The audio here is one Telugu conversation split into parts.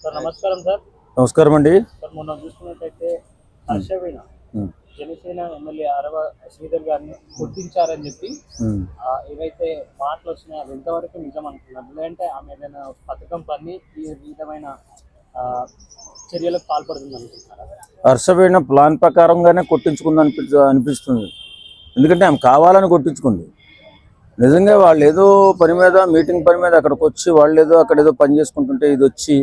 సార్ నమస్కారం సార్. నమస్కారం అండి. సార్ మొన్న చూసుకున్నట్టయితే హర్షవీణ జనసేన ఎమ్మెల్యే అరవ శ్రీధర్ గారిని గుర్తించారని చెప్పి ఏవైతే మాటలు వచ్చినాయో అది ఎంతవరకు నిజం అనుకున్నారు, లేదంటే ఆమె ఏదైనా పథకం పని ఈ విధమైన చర్యలకు పాల్పడుతుంది అనుకుంటున్నారా? హర్షవీణ ప్లాన్ ప్రకారంగానే కొట్టించుకుంది అనిపిస్తుంది. ఎందుకంటే ఆమె కావాలని కొట్టించుకుంది. నిజంగా వాళ్ళు ఏదో పని మీద మీటింగ్ పని మీద అక్కడికి వచ్చి వాళ్ళు ఏదో అక్కడ ఏదో పని చేసుకుంటుంటే ఇది వచ్చి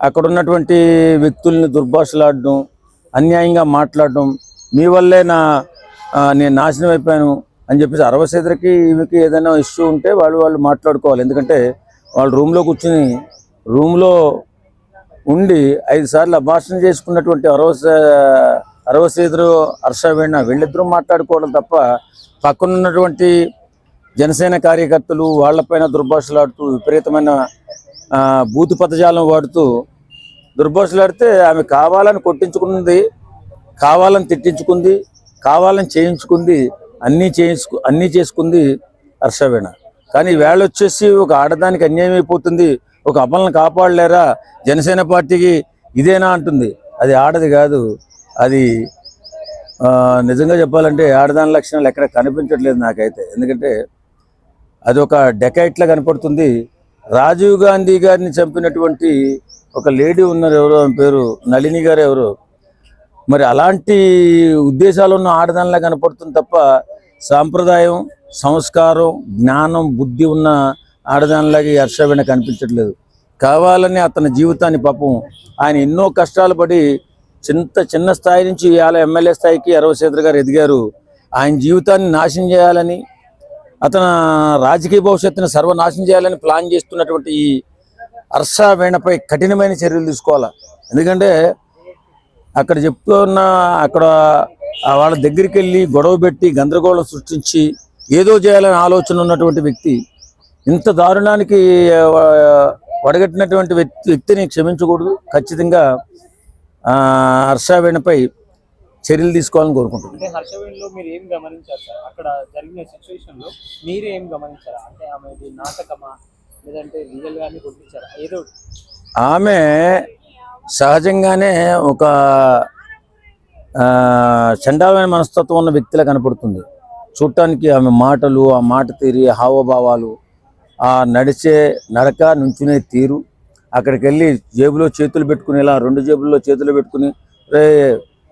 అక్కడ ఉన్నటువంటి వ్యక్తుల్ని దుర్భాషలాడడం, అన్యాయంగా మాట్లాడడం, మీ వల్లే నేను నాశనం అయిపోయాను అని చెప్పేసి అరవసేదరికి ఈమెకి ఏదైనా ఇష్యూ ఉంటే వాళ్ళు మాట్లాడుకోవాలి. ఎందుకంటే వాళ్ళు రూమ్లో కూర్చుని రూమ్లో ఉండి 5 సార్లు అభాషణ చేసుకున్నటువంటి అరవసేదరు హర్షవీణ వీళ్ళిద్దరూ మాట్లాడుకోవడం తప్ప పక్కనున్నటువంటి జనసేన కార్యకర్తలు వాళ్ళపైన దుర్భాషలాడుతూ విపరీతమైన బూతు పదజాలం వాడుతూ దుర్భాషలాడితే ఆమె కావాలని కొట్టించుకున్నది, కావాలని తిట్టించుకుంది, కావాలని చేయించుకుంది, అన్నీ చేసుకుంది హర్షవీణ. కానీ వేళ వచ్చేసి ఒక ఆడదానికి అన్యాయం అయిపోతుంది, ఒక అమలను కాపాడలేరా జనసేన పార్టీకి ఇదేనా అంటుంది. అది ఆడది కాదు, అది నిజంగా చెప్పాలంటే ఆడదాని లక్షణాలు ఎక్కడ కనిపించట్లేదు నాకైతే. ఎందుకంటే అది ఒక డెకైట్లా కనపడుతుంది. రాజీవ్ గాంధీ గారిని చంపినటువంటి ఒక లేడీ ఉన్నారు, ఎవరో ఆమె పేరు నళిని గారు ఎవరు, మరి అలాంటి ఉద్దేశాలు ఉన్న ఆడదానిలా కనపడుతుంది తప్ప సాంప్రదాయం, సంస్కారం, జ్ఞానం, బుద్ధి ఉన్న ఆడదానిలాగా హర్షవీణ కనిపించట్లేదు. కావాలని అతని జీవితాన్ని పాపం ఆయన ఎన్నో కష్టాలు పడి చిన్న స్థాయి నుంచి ఇవాళ ఎమ్మెల్యే స్థాయికి అరవసేదర్ గారు ఎదిగారు. ఆయన జీవితాన్ని నాశనం చేయాలని, అతను రాజకీయ భవిష్యత్తును సర్వనాశనం చేయాలని ప్లాన్ చేస్తున్నటువంటి ఈ హర్షవీణపై కఠినమైన చర్యలు తీసుకోవాలి. ఎందుకంటే అక్కడ చెప్తున్న అక్కడ వాళ్ళ దగ్గరికి వెళ్ళి గొడవ పెట్టి గందరగోళం సృష్టించి ఏదో చేయాలని ఆలోచన ఉన్నటువంటి వ్యక్తి ఇంత దారుణానికి వడగట్టినటువంటి వ్యక్తిని క్షమించకూడదు. ఖచ్చితంగా హర్షవీణపై చర్యలు తీసుకోవాలని కోరుకుంటున్నాను. అంటే హర్షవీణలో మీరు ఏం గమనించారు సార్? అక్కడ జరిగిన సిచ్యువేషన్లో మీరు ఏం గమనించారా? అంటే ఆమె నాటకమా లేదంటే రియల్ గానే గుర్తించారా? ఏదో ఆమె సహజంగానే ఒక చండాలమైన మనస్తత్వం ఉన్న వ్యక్తిలా కనపడుతుంది చూడటానికి. ఆమె మాటలు, ఆ మాట తీరి, హావభావాలు, ఆ నడిచే నడక, నుంచునే తీరు, అక్కడికి వెళ్ళి జేబులో చేతులు పెట్టుకుని ఇలా 2 జేబుల్లో చేతులు పెట్టుకుని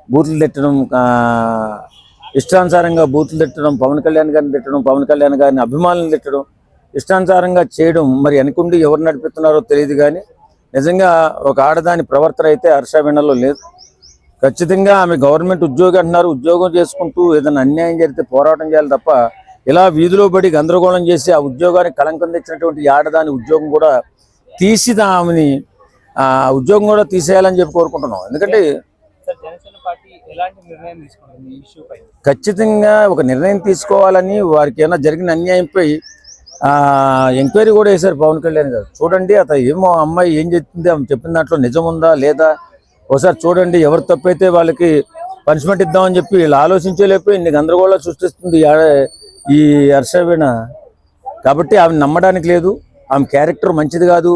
బూతులు తిట్టడం, ఇష్టానుసారంగా బూతులు తిట్టడం, పవన్ కళ్యాణ్ గారిని తిట్టడం, పవన్ కళ్యాణ్ గారిని అభిమానులను తిట్టడం, ఇష్టానుసారంగా చేయడం, మరి అనుకుండి ఎవరు నడిపిస్తున్నారో తెలియదు. కానీ నిజంగా ఒక ఆడదాని ప్రవర్తన అయితే హర్షవీణలో లేదు. ఖచ్చితంగా ఆమె గవర్నమెంట్ ఉద్యోగి అంటున్నారు, ఉద్యోగం చేసుకుంటూ ఏదైనా అన్యాయం జరిగితే పోరాటం చేయాలి తప్ప ఇలా వీధిలో పడి గందరగోళం చేసి ఆ ఉద్యోగానికి కళంకం తెచ్చినటువంటి ఆడదాని ఉద్యోగం కూడా తీసి ఆమెని ఉద్యోగం కూడా తీసేయాలని చెప్పి కోరుకుంటున్నాం. ఎందుకంటే ఖచ్చితంగా ఒక నిర్ణయం తీసుకోవాలని, వారికి ఏమైనా జరిగిన అన్యాయంపై ఎంక్వైరీ కూడా వేశారు పవన్ కళ్యాణ్ గారు. చూడండి అతను ఏమో అమ్మాయి ఏం చెప్తుంది, ఆమె చెప్పిన దాంట్లో నిజం ఉందా లేదా ఒకసారి చూడండి, ఎవరు తప్పైతే వాళ్ళకి పనిష్మెంట్ ఇద్దామని చెప్పి వీళ్ళు ఆలోచించలేకపోయి ఇన్ని గందరగోళాలు సృష్టిస్తుంది ఈ హర్షవీణ. కాబట్టి ఆమె నమ్మడానికి లేదు, ఆమె క్యారెక్టర్ మంచిది కాదు,